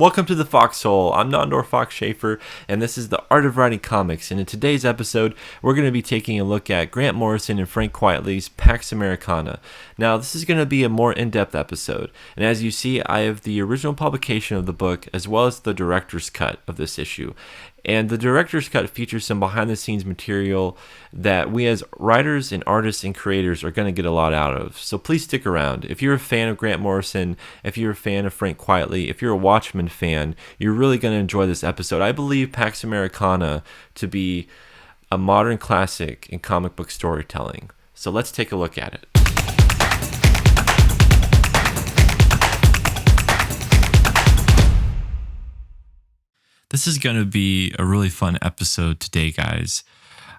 Welcome to the Foxhole. I'm Nandor Fox Shaffer, and this is the Art of Writing Comics. And in today's episode, we're going to be taking a look at Grant Morrison and Frank Quitely's Pax Americana. Now, this is going to be a more in-depth episode, and as you see, I have the original publication of the book as well as the director's cut of this issue. And the director's cut features some behind-the-scenes material that we as writers and artists and creators are going to get a lot out of. So please stick around. If you're a fan of Grant Morrison, if you're a fan of Frank Quitely, if you're a Watchmen fan, you're really going to enjoy this episode. I believe Pax Americana to be a modern classic in comic book storytelling. So let's take a look at it. This is going to be a really fun episode today, guys.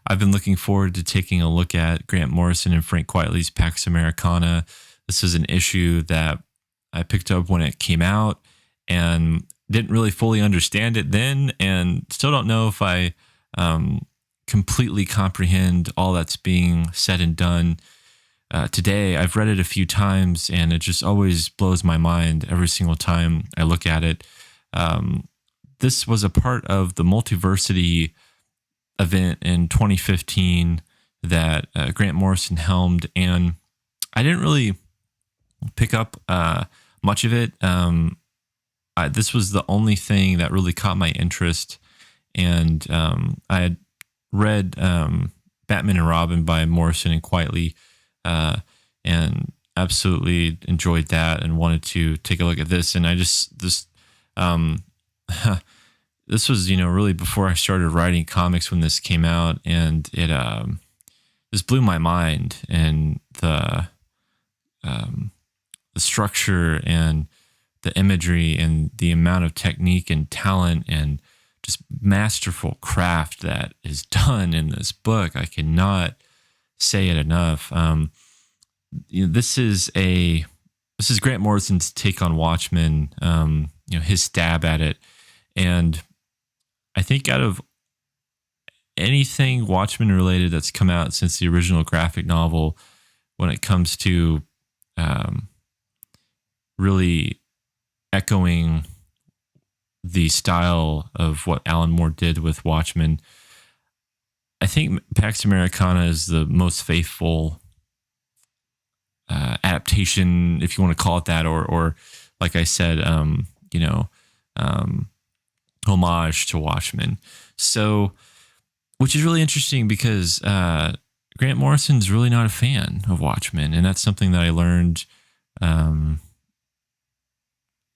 I've been looking forward to taking a look at Grant Morrison and Frank Quitely's Pax Americana. This is an issue that I picked up when it came out and didn't really fully understand it then, and still don't know if I completely comprehend all that's being said and done today. I've read it a few times, and it just always blows my mind every single time I look at it. This was a part of the Multiversity event in 2015 that Grant Morrison helmed, and I didn't really pick up much of it. This was the only thing that really caught my interest, and I had read Batman and Robin by Morrison and Quitely, and absolutely enjoyed that and wanted to take a look at this. And this was, really before I started writing comics when this came out, and it just blew my mind, and the structure and the imagery and the amount of technique and talent and just masterful craft that is done in this book. I cannot say it enough. This is Grant Morrison's take on Watchmen, his stab at it. And I think out of anything Watchmen related that's come out since the original graphic novel, when it comes to really echoing the style of what Alan Moore did with Watchmen, I think Pax Americana is the most faithful adaptation, if you want to call it that, or like I said, homage to Watchmen. So, which is really interesting because Grant Morrison's really not a fan of Watchmen, and that's something that I learned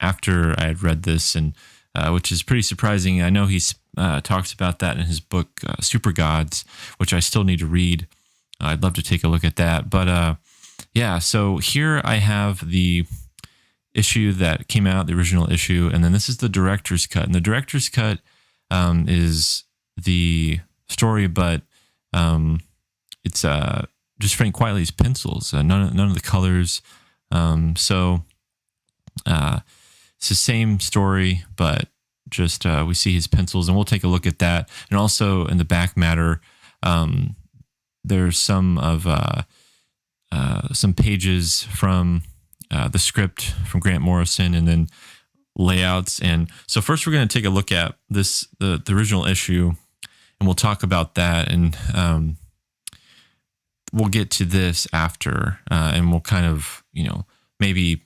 after I had read this, and which is pretty surprising. I know he talks about that in his book Super Gods, which I still need to read. I'd love to take a look at that, but yeah. So here I have the issue that came out, the original issue, and then this is the director's cut. And the director's cut is the story, but it's just Frank Quitely's pencils, none of the colors. So it's the same story, but just we see his pencils, and we'll take a look at that. And also in the back matter, there's some pages from the script from Grant Morrison, and then layouts. And so first we're going to take a look at the original issue, and we'll talk about that, and we'll get to this after, and we'll kind of, maybe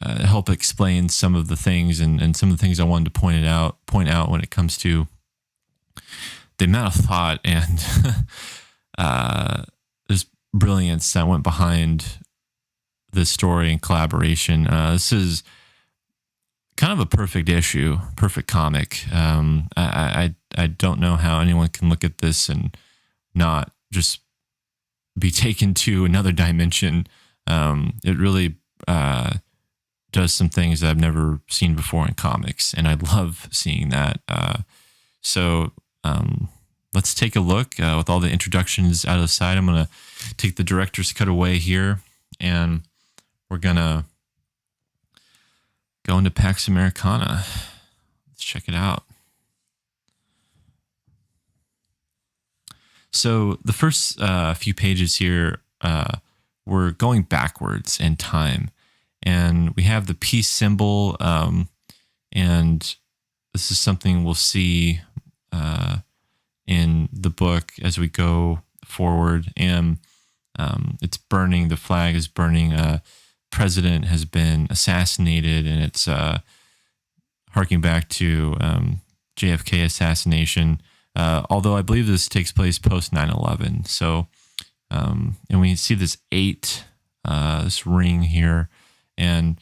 help explain some of the things and some of the things I wanted to point out when it comes to the amount of thought and this brilliance that went behind this story and collaboration. This is kind of a perfect issue, perfect comic. I don't know how anyone can look at this and not just be taken to another dimension. It really does some things that I've never seen before in comics, and I love seeing that. So let's take a look with all the introductions out of the side. I'm going to take the director's cut away here, and we're going to go into Pax Americana. Let's check it out. So the first few pages here, we're going backwards in time. And we have the peace symbol And this is something we'll see in the book as we go forward. And it's burning, the flag is burning. President has been assassinated, and it's harking back to JFK assassination. Although I believe this takes place post 9/11. So, and we see this 8, this ring here, and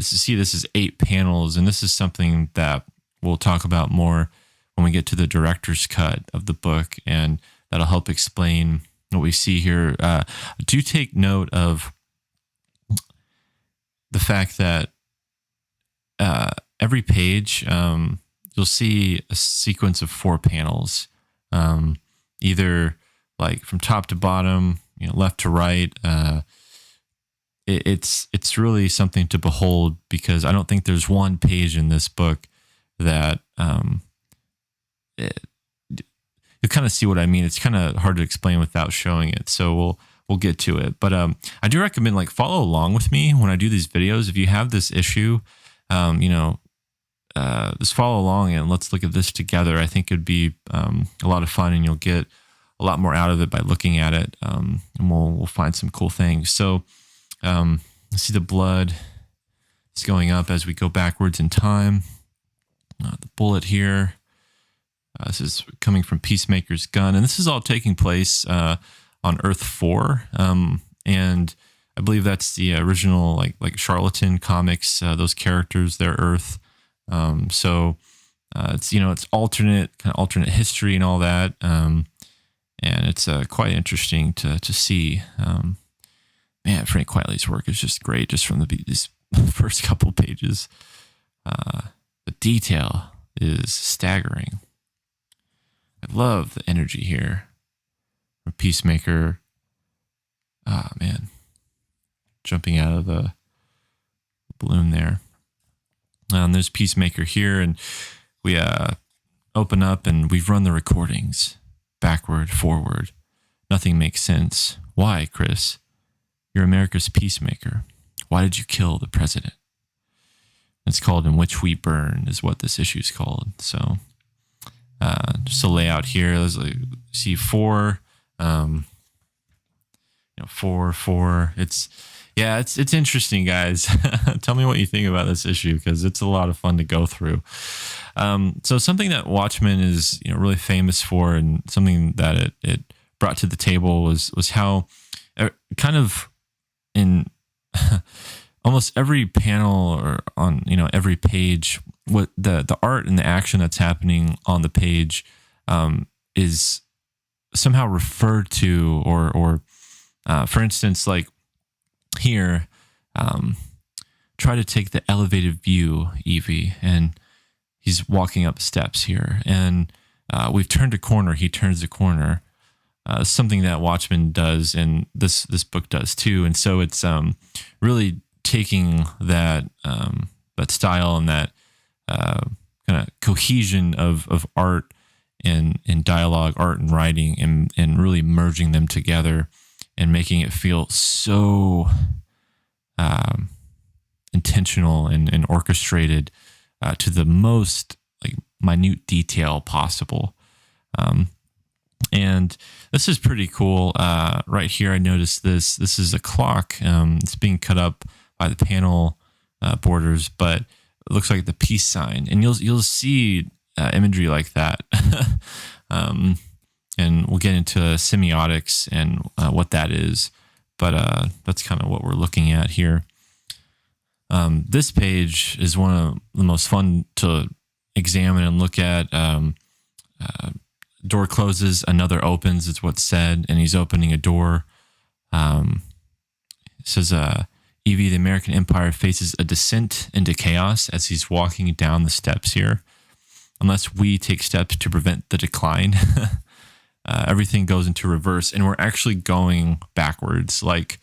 see this is 8 panels, and this is something that we'll talk about more when we get to the director's cut of the book, and that'll help explain what we see here. Do take note of the fact that every page, you'll see a sequence of 4 panels, either like from top to bottom, left to right. It's really something to behold, because I don't think there's one page in this book that you kind of see what I mean. It's kind of hard to explain without showing it, so we'll get to it. But I do recommend follow along with me when I do these videos. If you have this issue, just follow along and let's look at this together. I think it'd be a lot of fun, and you'll get a lot more out of it by looking at it, and we'll find some cool things. So see the blood is going up as we go backwards in time. The bullet here, this is coming from Peacemaker's gun, and this is all taking place on Earth 4, and I believe that's the original like Charlatan comics. Those characters, they're Earth. So it's it's alternate history and all that, and it's quite interesting to see. Man, Frank Quitely's work is just great, just from these first couple pages. The detail is staggering. I love the energy here from Peacemaker. Ah, man, jumping out of the balloon there. There's Peacemaker here, and we open up, and we've run the recordings backward, forward. Nothing makes sense. Why, Chris? You're America's peacemaker. Why did you kill the president? It's called In Which We Burn, is what this issue is called. So just a layout here. Let's see 4, 4. It's interesting, guys. Tell me what you think about this issue, because it's a lot of fun to go through. So something that Watchmen is really famous for, and something that it brought to the table was how kind of in almost every panel or on every page, what the art and the action that's happening on the page is somehow referred to, or for instance, like here, try to take the elevated view, Evie, and he's walking up steps here, and we've turned a corner. He turns the corner. Something that Watchmen does, and this book does too. And so it's really taking that style and that kind of cohesion of art and dialogue, art and writing, and really merging them together and making it feel so intentional and orchestrated to the most minute detail possible. And this is pretty cool. Right here, I noticed this. This is a clock. It's being cut up by the panel borders, but it looks like the peace sign. And you'll see imagery like that. And we'll get into semiotics and what that is. But that's kind of what we're looking at here. This page is one of the most fun to examine and look at. Door closes, another opens, is what's said, and he's opening a door. It says, Evie, the American Empire faces a descent into chaos as he's walking down the steps here. Unless we take steps to prevent the decline, everything goes into reverse, and we're actually going backwards. Like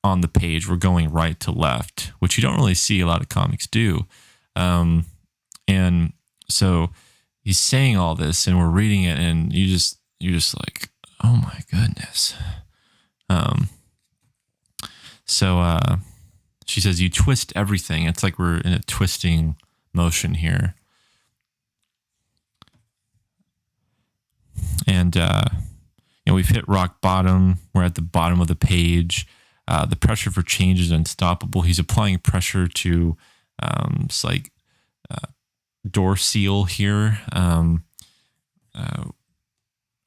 on the page, we're going right to left, which you don't really see a lot of comics do. And so he's saying all this, and we're reading it, and you're just like, oh my goodness. So she says, you twist everything. It's like we're in a twisting motion here. And, we've hit rock bottom. We're at the bottom of the page. The pressure for change is unstoppable. He's applying pressure to, it's like door seal here.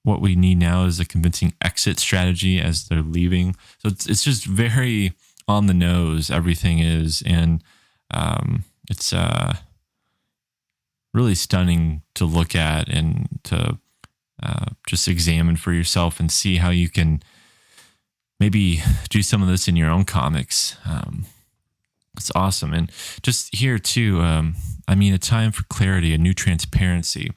What we need now is a convincing exit strategy as they're leaving. So it's just very on the nose, everything is. And it's really stunning to look at and to just examine for yourself and see how you can maybe do some of this in your own comics. It's awesome. And just here too, a time for clarity, a new transparency.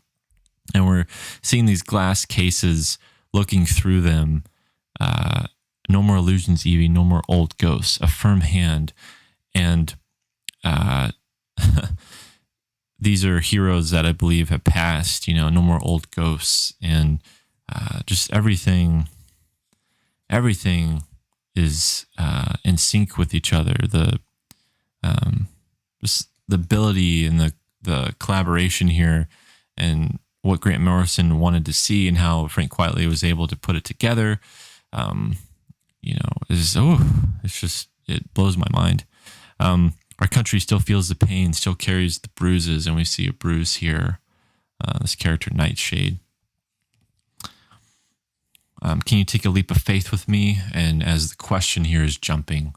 And we're seeing these glass cases, looking through them. No more illusions, Evie. No more old ghosts. A firm hand. And these are heroes that I believe have passed. No more old ghosts. And just everything is in sync with each other. Just the ability and the collaboration here, and what Grant Morrison wanted to see, and how Frank Quitely was able to put it together, it blows my mind. Our country still feels the pain, still carries the bruises, and we see a bruise here. This character, Nightshade. Can you take a leap of faith with me? And as the question here is jumping.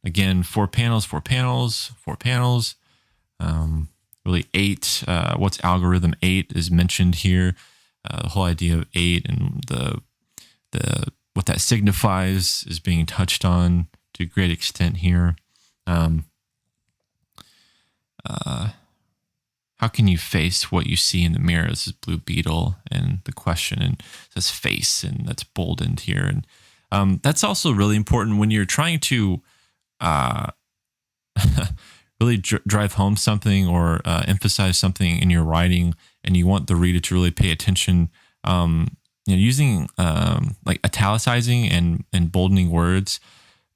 Again, four panels. Really 8. What's algorithm 8 is mentioned here. The whole idea of 8 and the what that signifies is being touched on to a great extent here. How can you face what you see in the mirror? This is Blue Beetle, and the question, and this face, and that's boldened here. And that's also really important when you're trying to really drive home something or emphasize something in your writing, and you want the reader to really pay attention. Using like italicizing and boldening words,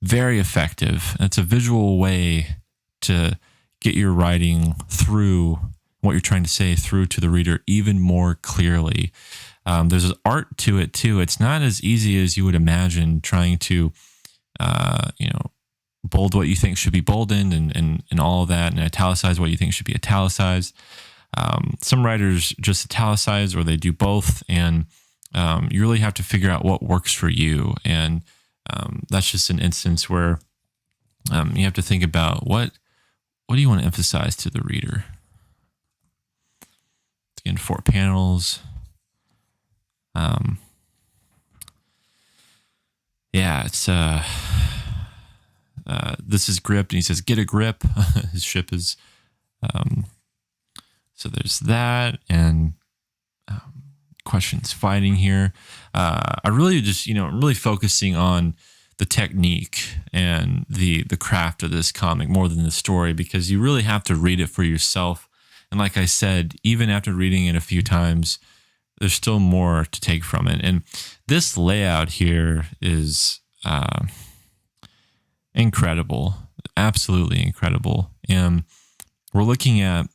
very effective. It's a visual way to get your writing through, what you're trying to say through to the reader even more clearly. There's an art to it too. It's not as easy as you would imagine, trying to bold what you think should be boldened and all of that, and italicize what you think should be italicized. Some writers just italicize, or they do both, and you really have to figure out what works for you. And that's just an instance where you have to think about what do you want to emphasize to the reader. Again, 4 panels. It's this is gripped, and he says, "Get a grip." His ship is. So there's that, and questions fighting here. I really just, really focusing on the technique and the craft of this comic more than the story, because you really have to read it for yourself. And like I said, even after reading it a few times, there's still more to take from it. And this layout here is incredible, absolutely incredible. And we're looking at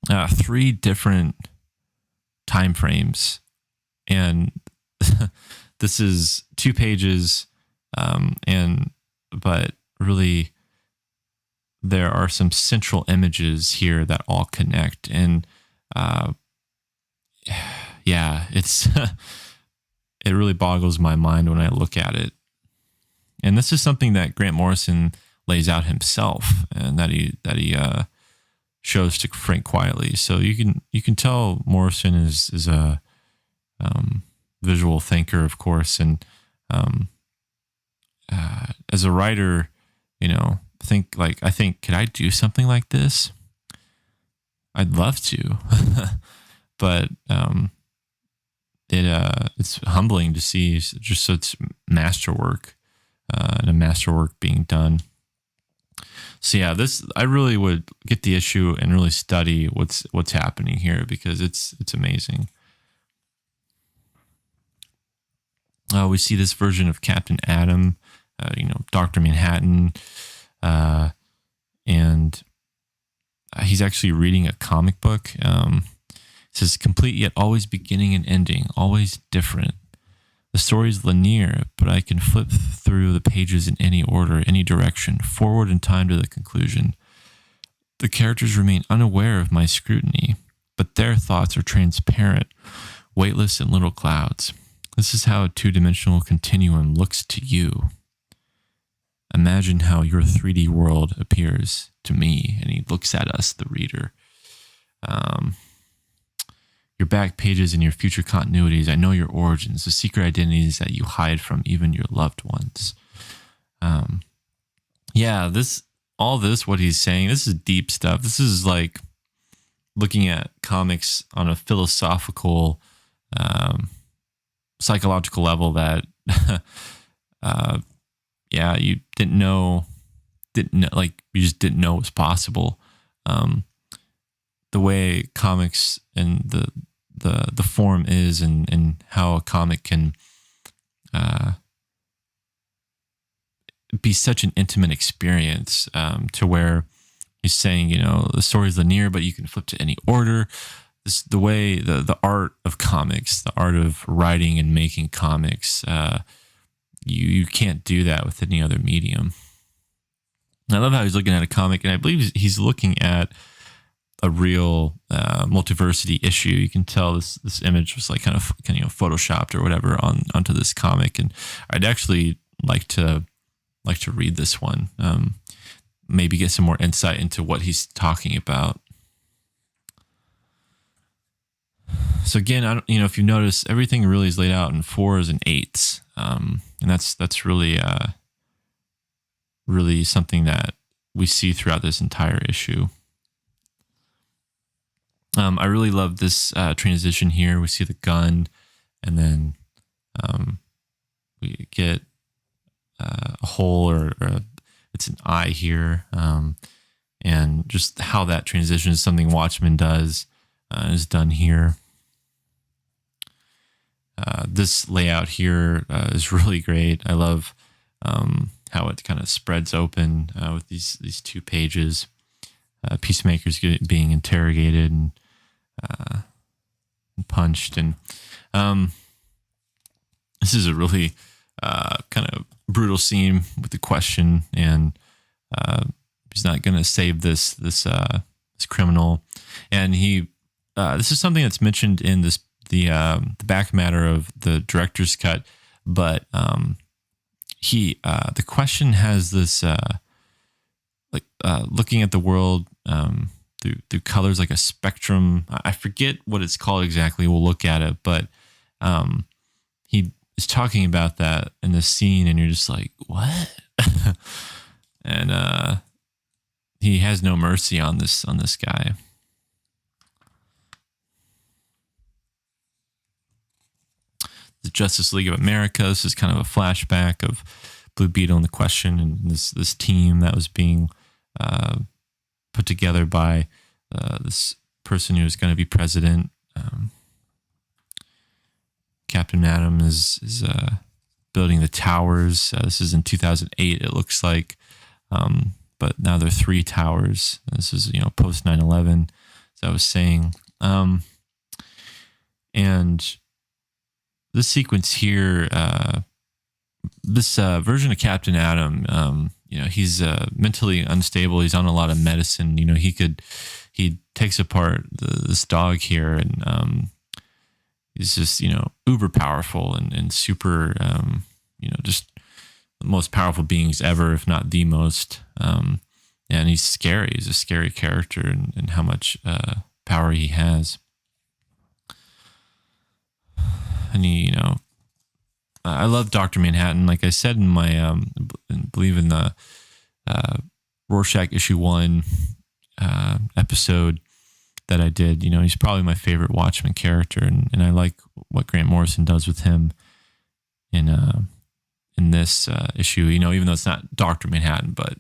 3 different time frames, and this is 2 pages, but really there are some central images here that all connect. And it's it really boggles my mind when I look at it. And this is something that Grant Morrison lays out himself, and that he shows to Frank Quitely. So you can tell Morrison is a visual thinker, of course, and as a writer, I think, could I do something like this? I'd love to, but it's humbling to see just such masterwork and a masterwork being done. So yeah, I really would get the issue and really study what's happening here, because it's amazing. We see this version of Captain Atom, Dr. Manhattan, and and he's actually reading a comic book. It says, complete yet always beginning and ending, always different. The story is linear, but I can flip through the pages in any order, any direction, forward in time to the conclusion. The characters remain unaware of my scrutiny, but their thoughts are transparent, weightless in little clouds. This is how a two-dimensional continuum looks to you. Imagine how your 3D world appears to me. And he looks at us, the reader. Your back pages and your future continuities. I know your origins, the secret identities that you hide from even your loved ones. What he's saying, this is deep stuff. This is like looking at comics on a philosophical, psychological level that, you didn't know, you just didn't know was possible. The way comics and the form is, and how a comic can be such an intimate experience, to where he's saying, the story's linear, but you can flip to any order. This, the way the art of comics, the art of writing and making comics, you can't do that with any other medium. And I love how he's looking at a comic, and I believe he's looking at a real multiversity issue. You can tell this image was like kind of photoshopped or whatever onto this comic, and I'd actually like to read this one, maybe get some more insight into what he's talking about. So again, if you notice, everything really is laid out in 4s and 8s, and that's really really something that we see throughout this entire issue. I really love this transition here. We see the gun, and then we get a hole, or it's an eye here, and just how that transition is something Watchmen does, is done here. This layout here is really great. I love how it kind of spreads open with these 2 pages. Peacemakers being interrogated and punched, and this is a really kind of brutal scene with the question, and he's not going to save this criminal, and this is something that's mentioned in the back matter of the director's cut, but the question has this looking at the world through colors like a spectrum. I forget what it's called exactly. We'll look at it, but he is talking about that in the scene, and you're just like, what? And he has no mercy on this guy. The Justice League of America. This is kind of a flashback of Blue Beetle and the Question, and this team that was being put together by this person who is going to be president. Captain Atom is building the towers. This is in 2008, it looks like, but now there are 3 towers. This is post 9/11, as I was saying, and this sequence here, this version of Captain Atom, he's mentally unstable. He's on a lot of medicine. He takes apart this dog here, and he's just uber powerful and super, just the most powerful beings ever, if not the most. And he's scary. He's a scary character, and how much power he has. And I love Dr. Manhattan. Like I said in my, I believe in the Rorschach issue 1 episode that I did, he's probably my favorite Watchmen character, and I like what Grant Morrison does with him in this issue. Even though it's not Dr. Manhattan, but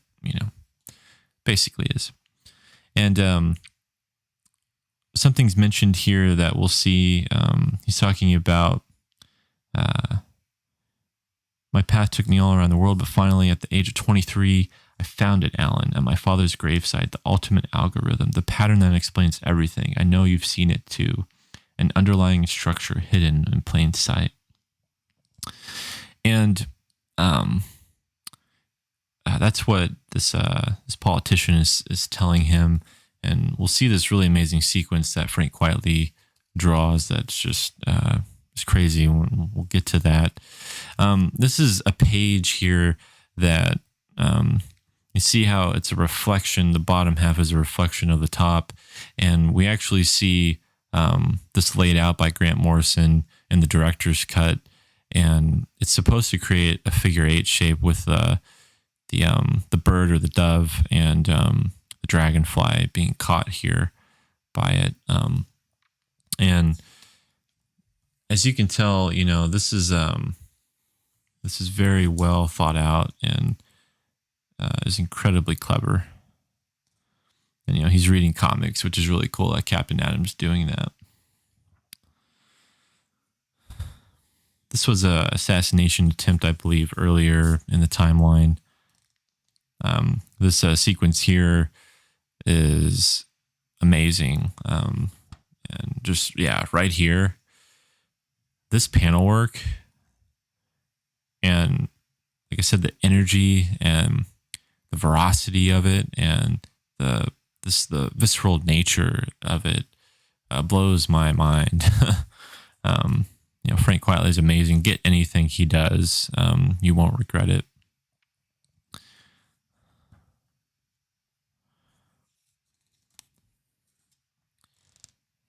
basically is. And something's mentioned here that we'll see. He's talking about my path took me all around the world, but finally at the age of 23, I found it, Alan, at my father's gravesite, the ultimate algorithm, the pattern that explains everything. I know you've seen it too. An underlying structure hidden in plain sight. And that's what this politician is telling him. And we'll see this really amazing sequence that Frank quietly draws that's just it's crazy. We'll get to that. This is a page here that you see how it's a reflection. The bottom half is a reflection of the top. And we actually see this laid out by Grant Morrison in the director's cut. And it's supposed to create a figure 8 shape with the bird or the dove and the dragonfly being caught here by it. And as you can tell, you know, this is very well thought out and is incredibly clever. And, you know, he's reading comics, which is really cool that Captain Atom's doing that. This was an assassination attempt, I believe, earlier in the timeline. This sequence here is amazing. And just, yeah, right here, this panel work and, like I said, the energy and the veracity of it and the visceral nature of it blows my mind. You know, Frank Quitely is amazing. Get anything he does. You won't regret it.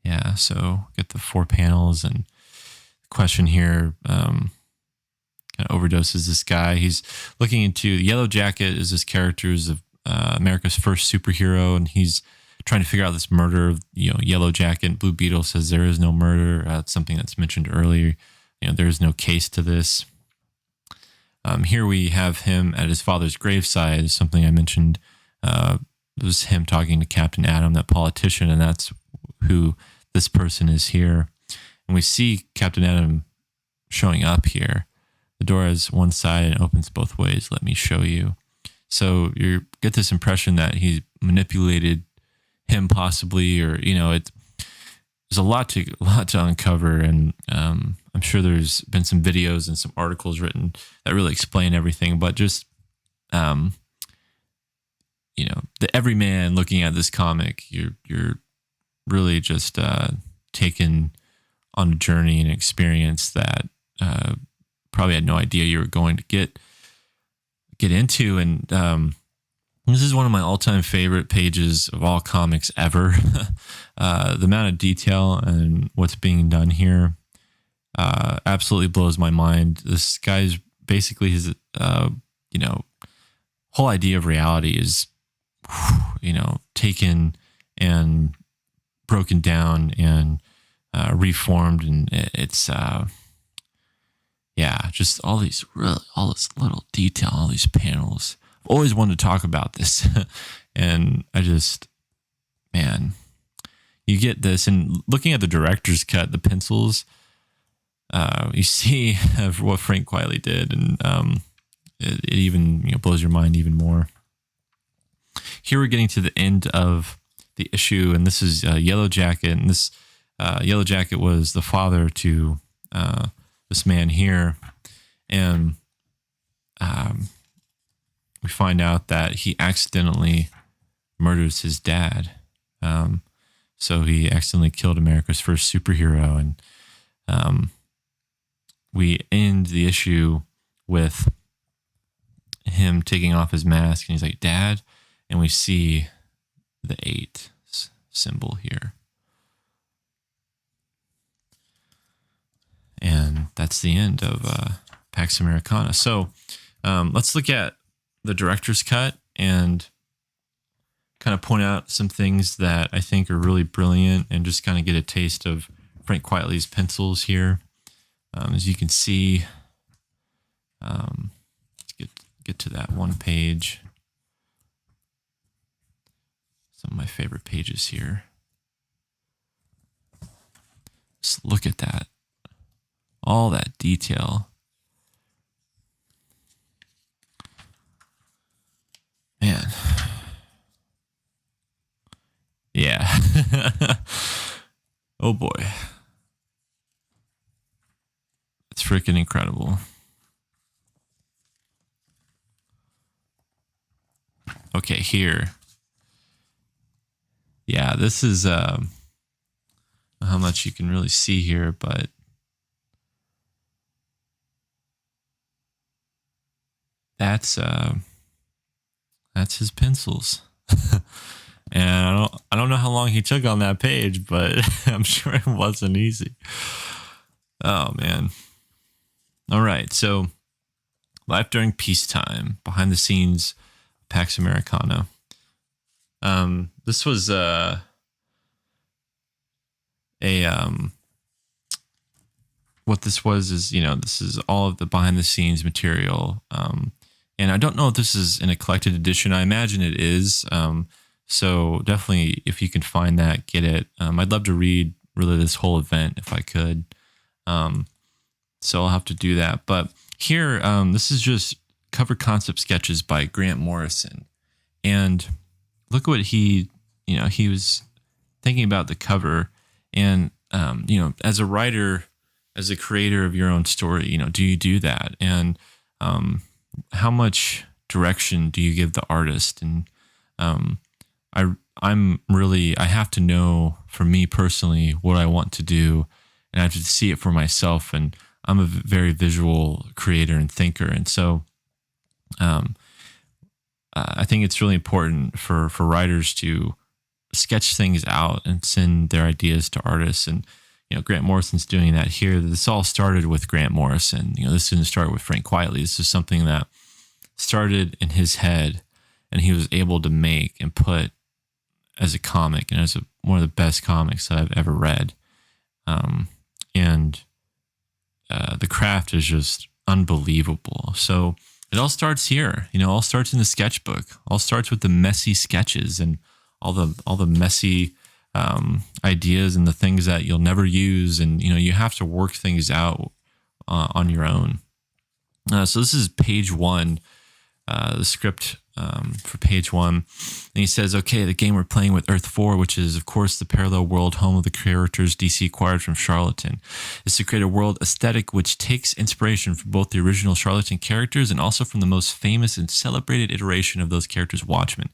Yeah, so get the 4 panels and the question here kind of overdoses this guy. He's looking into Yellow Jacket is this character who's America's first superhero, and he's trying to figure out this murder of, you know, Yellow Jacket. Blue Beetle says there is no murder. It's something that's mentioned earlier. You know, there is no case to this. Here we have him at his father's graveside. Something I mentioned was him talking to Captain Atom, that politician, and that's who this person is here. And we see Captain Atom showing up here. The door has one side and opens both ways. Let me show you. So you get this impression that he manipulated him possibly, or, you know, there's a lot to uncover, and I'm sure there's been some videos and some articles written that really explain everything. But just you know, the everyman looking at this comic, you're really just taken on a journey and experience that probably had no idea you were going to get into. And this is one of my all-time favorite pages of all comics ever. The amount of detail and what's being done here absolutely blows my mind. This guy's basically his, you know, whole idea of reality is, you know, taken and broken down and reformed, and it's yeah, just all this little detail, all these panels. I've always wanted to talk about this, and I just, man, you get this. And looking at the director's cut, the pencils, you see what Frank Quitely did, and it even, you know, blows your mind even more. Here we're getting to the end of the issue, and this is Yellow Jacket, and this Yellow Jacket was the father to this man here, and we find out that he accidentally murders his dad. So he accidentally killed America's first superhero, and we end the issue with him taking off his mask, and he's like, "Dad," and we see the 8 symbol here. And that's the end of Pax Americana. So let's look at the director's cut and kind of point out some things that I think are really brilliant, and just kind of get a taste of Frank Quitely's pencils here. As you can see, let's get to that one page. Some of my favorite pages here. Just look at that. All that detail. Man, Oh boy. It's freaking incredible. Okay, here. Yeah, this is how much you can really see here, but that's his pencils. And I don't know how long he took on that page, but I'm sure it wasn't easy. Oh man. All right, so life during peacetime, behind the scenes, Pax Americana. This was what this was is, this is all of the behind the scenes material. And I don't know if this is in a collected edition. I imagine it is. So definitely, if you can find that, get it. I'd love to read really this whole event if I could. So I'll have to do that. But here, this is just cover concept sketches by Grant Morrison. And look what he was thinking about the cover. And, as a writer, as a creator of your own story, do you do that? And how much direction do you give the artist? And I have to know, for me personally, what I want to do, and I have to see it for myself. And I'm a very visual creator and thinker. And so I think it's really important for writers to sketch things out and send their ideas to artists. And, Grant Morrison's doing that here. This all started with Grant Morrison. This didn't start with Frank Quitely. This is something that started in his head and he was able to make and put as a comic, and as one of the best comics that I've ever read. And the craft is just unbelievable. So it all starts here, all starts in the sketchbook, all starts with the messy sketches and all the messy ideas and the things that you'll never use. And, you have to work things out on your own. So this is page 1, the script for page 1. And he says, okay, the game we're playing with Earth 4, which is, of course, the parallel world home of the characters DC acquired from Charlatan, is to create a world aesthetic which takes inspiration from both the original Charlatan characters and also from the most famous and celebrated iteration of those characters, Watchmen.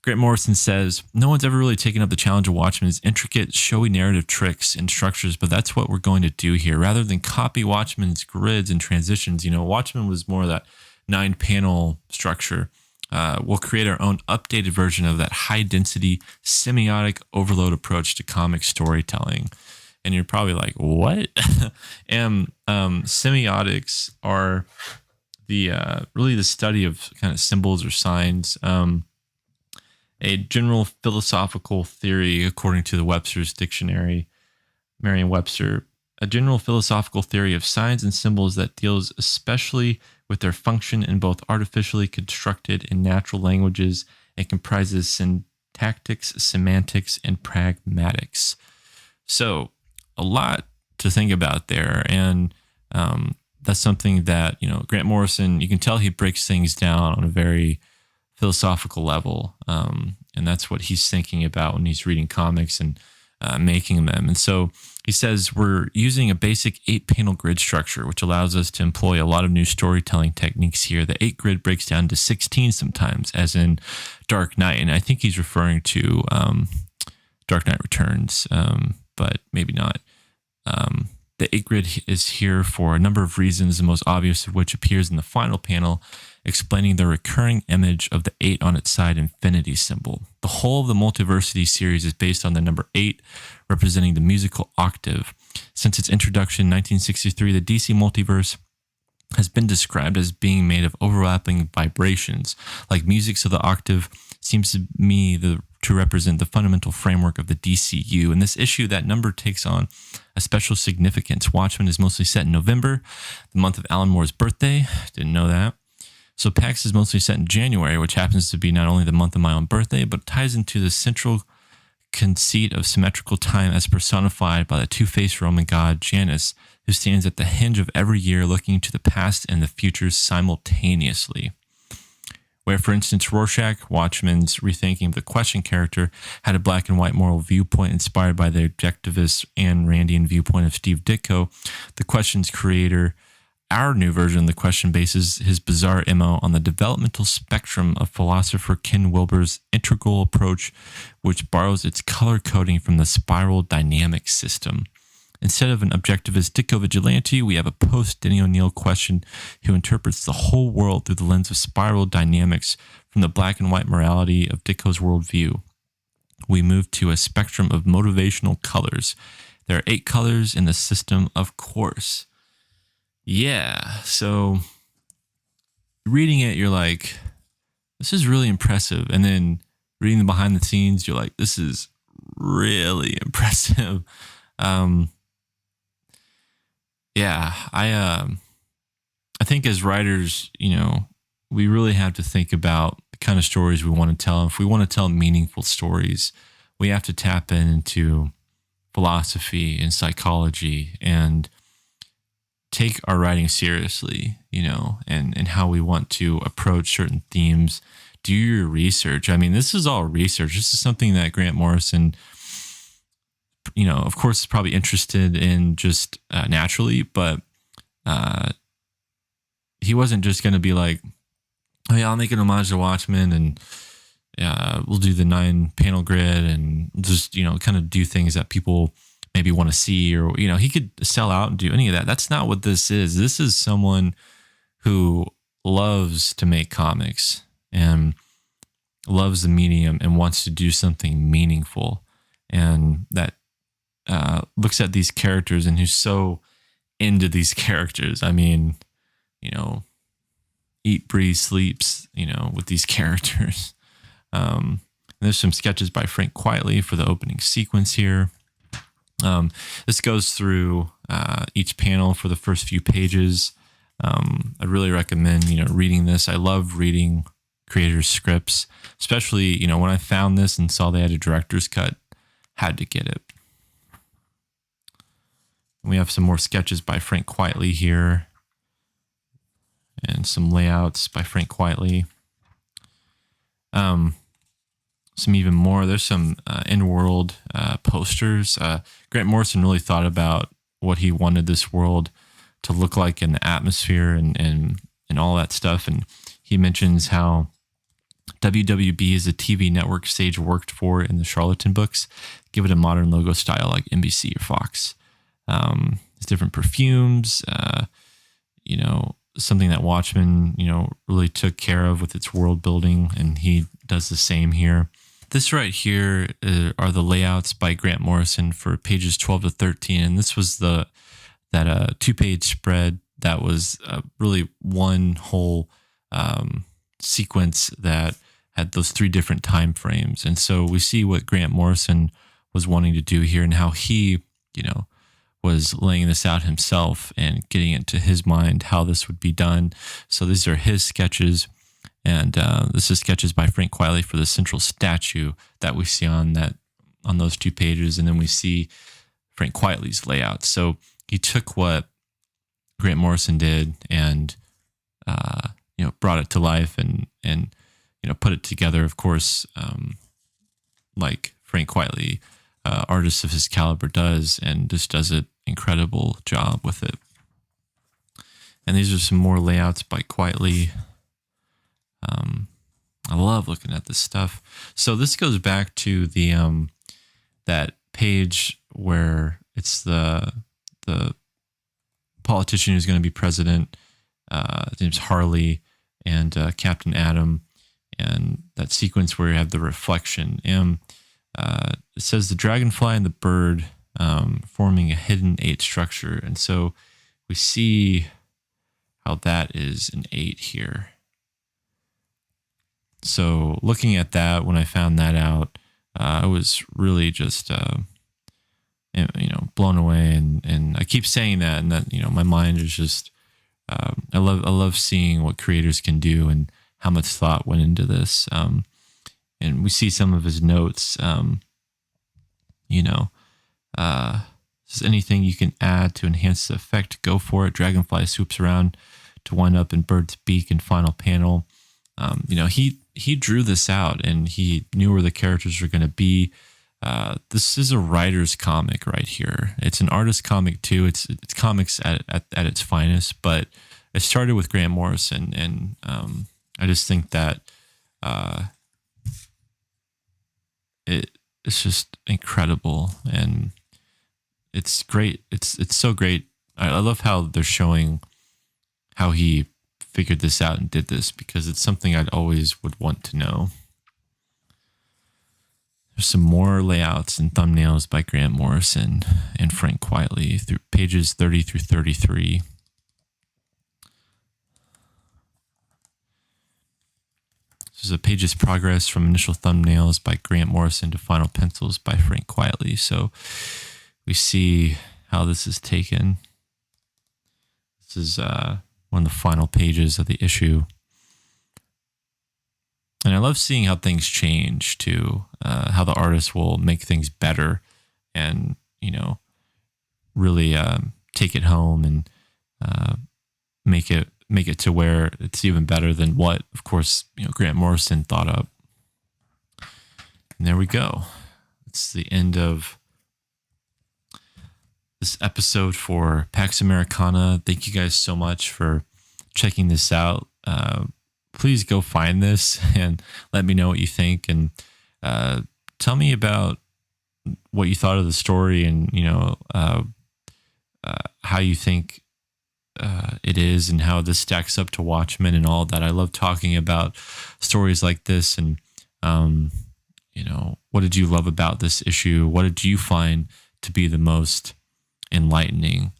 Grant Morrison says, no one's ever really taken up the challenge of Watchmen's intricate, showy narrative tricks and structures, but that's what we're going to do here. Rather than copy Watchmen's grids and transitions, Watchmen was more of that 9-panel structure. We'll create our own updated version of that high-density, semiotic overload approach to comic storytelling. And you're probably like, what? And semiotics are really the study of kind of symbols or signs. A general philosophical theory, according to the Webster's Dictionary, Merriam-Webster, a general philosophical theory of signs and symbols that deals especially with their function in both artificially constructed and natural languages and comprises syntactics, semantics, and pragmatics. So a lot to think about there. And that's something that, Grant Morrison, you can tell he breaks things down on a very philosophical level. And that's what he's thinking about when he's reading comics and making them. And so he says, we're using a basic 8-panel grid structure, which allows us to employ a lot of new storytelling techniques here. The 8 grid breaks down to 16 sometimes, as in Dark Knight. And I think he's referring to Dark Knight Returns, but maybe not. The 8 grid is here for a number of reasons, the most obvious of which appears in the final panel, explaining the recurring image of the 8 on its side infinity symbol. The whole of the Multiversity series is based on the number 8, representing the musical octave. Since its introduction in 1963, the DC multiverse has been described as being made of overlapping vibrations. Like music, so the octave seems to me to represent the fundamental framework of the DCU. In this issue, that number takes on a special significance. Watchmen is mostly set in November, the month of Alan Moore's birthday. Didn't know that. So Pax is mostly set in January, which happens to be not only the month of my own birthday, but ties into the central conceit of symmetrical time as personified by the two-faced Roman god Janus, who stands at the hinge of every year looking to the past and the future simultaneously. where, for instance, Rorschach, Watchmen's rethinking of the Question character, had a black and white moral viewpoint inspired by the objectivist and Randian viewpoint of Steve Ditko. The Question's creator, our new version of the Question, bases his bizarre MO on the developmental spectrum of philosopher Ken Wilber's integral approach, which borrows its color coding from the spiral dynamic system. Instead of an objectivist Ditko vigilante, we have a post-Denny O'Neil Question who interprets the whole world through the lens of spiral dynamics from the black and white morality of Ditko's worldview. We move to a spectrum of motivational colors. There are 8 colors in the system, of course. Yeah, so reading it, you're like, this is really impressive. And then reading the behind the scenes, you're like, this is really impressive. Yeah, I think as writers, we really have to think about the kind of stories we want to tell. If we want to tell meaningful stories, we have to tap into philosophy and psychology and take our writing seriously, and how we want to approach certain themes. Do your research. I mean, this is all research. This is something that Grant Morrison, of course, is probably interested in just naturally, but he wasn't just going to be like, oh yeah, I'll make an homage to Watchmen and we'll do the 9-panel grid and just, kind of do things that people maybe want to see, or, he could sell out and do any of that. That's not what this is. This is someone who loves to make comics and loves the medium and wants to do something meaningful, and that looks at these characters and who's so into these characters. I mean, eat, breathe, sleeps, with these characters. There's some sketches by Frank Quitely for the opening sequence here. This goes through each panel for the first few pages. I really recommend, reading this. I love reading creators' scripts, especially, when I found this and saw they had a director's cut, had to get it. We have some more sketches by Frank Quitely here and some layouts by Frank Quitely. Some even more. There's some in-world posters. Grant Morrison really thought about what he wanted this world to look like in the atmosphere and all that stuff. And he mentions how WWB is a TV network Sage worked for in the Charlatan books. Give it a modern logo style like NBC or Fox. It's different perfumes, something that Watchmen, really took care of with its world building, and he does the same here. This right here are the layouts by Grant Morrison for pages 12 to 13, and this was that 2-page spread that was really one whole sequence that had those 3 different time frames. And so we see what Grant Morrison was wanting to do here and how he, was laying this out himself and getting it to his mind how this would be done. So these are his sketches, and this is sketches by Frank Quitely for the central statue that we see on those 2 pages, and then we see Frank Quitely's layout. So he took what Grant Morrison did and brought it to life and put it together. Of course, like Frank Quitely, artist of his caliber does, and just does an incredible job with it. And these are some more layouts by Quitely. I love looking at this stuff. So this goes back to the that page where it's the politician who's going to be president. His name's Harley, and Captain Adam, and that sequence where you have the reflection. And it says the dragonfly and the bird forming a hidden 8 structure. And so we see how that is an 8 here. So looking at that, when I found that out, I was really just, blown away. And I keep saying that, and that, my mind is just, I love seeing what creators can do and how much thought went into this. And we see some of his notes, says anything you can add to enhance the effect, go for it. Dragonfly swoops around to wind up in bird's beak and final panel. He drew this out and he knew where the characters were going to be. This is a writer's comic right here. It's an artist comic too. It's comics at its finest, but it started with Grant Morrison, and I just think that it's just incredible, and it's great. It's so great. I love how they're showing how he figured this out and did this, because it's something I'd always would want to know. There's some more layouts and thumbnails by Grant Morrison and Frank Quitely through pages 30 through 33. This is a page's progress from initial thumbnails by Grant Morrison to final pencils by Frank Quitely. So we see how this is taken. This is one of the final pages of the issue. And I love seeing how things change too, how the artist will make things better and, really take it home and make it to where it's even better than what, of course, Grant Morrison thought up. And there we go. It's the end of this episode for Pax Americana. Thank you guys so much for checking this out. Please go find this and let me know what you think, and tell me about what you thought of the story, and how you think it is, and how this stacks up to Watchmen and all that. I love talking about stories like this, and what did you love about this issue? What did you find to be the most enlightening?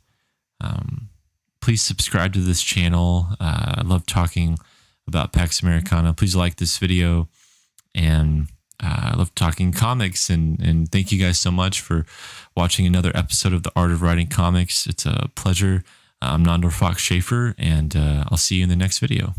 Please subscribe to this channel. I love talking about Pax Americana. Please like this video, and I love talking comics, and thank you guys so much for watching another episode of The Art of Writing Comics. It's a pleasure. I'm Nandor Fox Shaffer, and I'll see you in the next video.